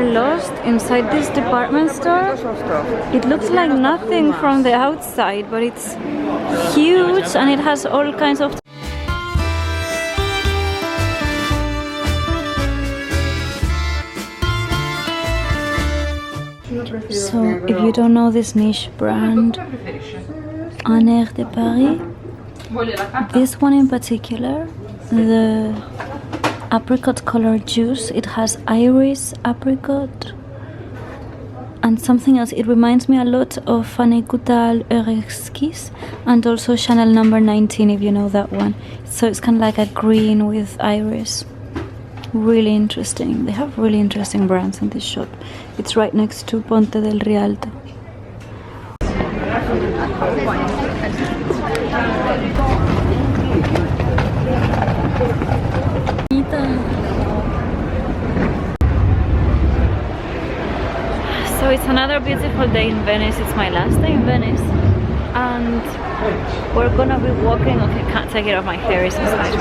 are lost inside this department store. It looks like nothing from the outside, but it's huge and it has all kinds of... So, if you don't know this niche brand, Aner de Paris, this one in particular, the apricot colored juice, it has iris, apricot, and something else. It reminds me a lot of Fanny Coutal Exquise and also Chanel number 19, if you know that one. So it's kind of like a green with iris. Really interesting. They have really interesting brands in this shop. It's right next to Ponte del Rialto. So it's another beautiful day in Venice. It's my last day in Venice, and we're gonna be walking. Okay, can't take it off, my hair is inside.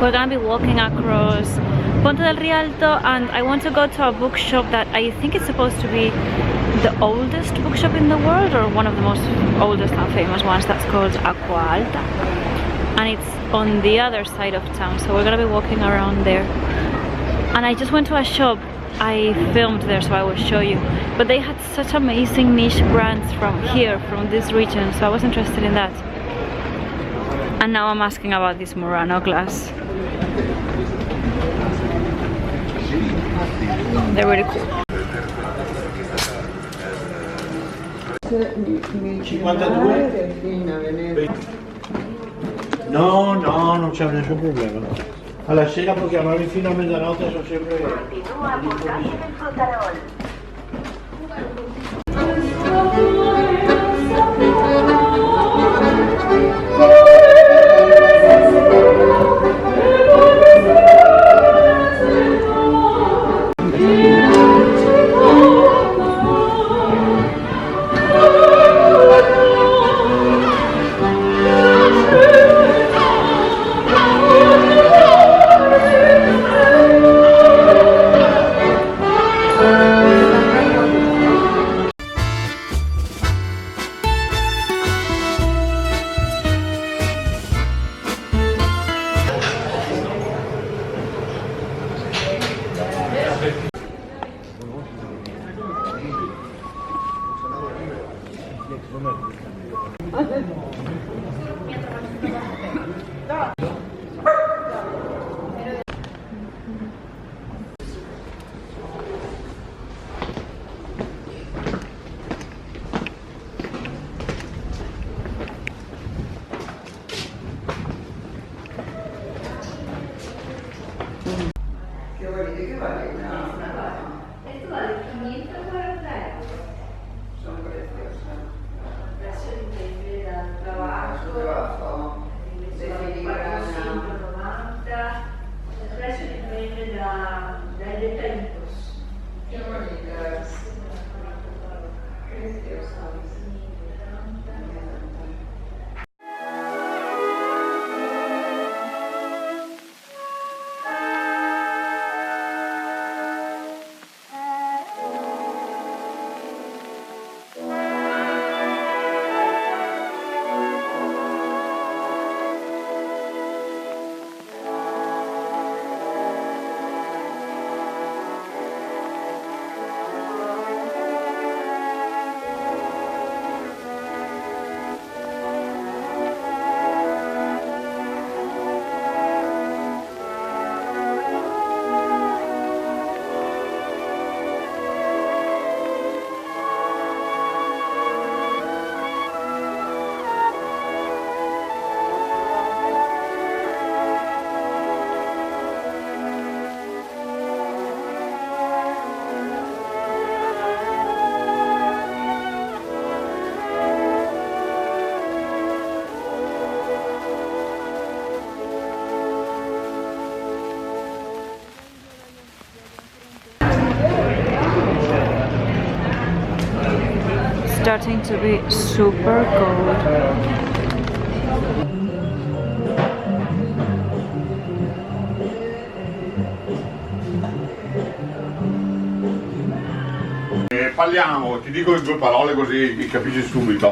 We're gonna be walking across Ponte del Rialto, and I want to go to a bookshop that I think it's supposed to be the oldest bookshop in the world, or one of the most oldest and famous ones. That's called Acqua Alta, and it's on the other side of town. So we're gonna be walking around there. And I just went to a shop. I filmed there, so I will show you, but they had such amazing niche brands from here, from this region, so I was interested in that. And now I'm asking about this Murano glass. They're really cool. 52. No, non c'è nessun problema. Alla sera può chiamarmi fino a mezzanotte, sono sempre... Continua a portarsi del suo tarol. Starting to be super cold. parliamo, ti dico in due parole così capisci subito.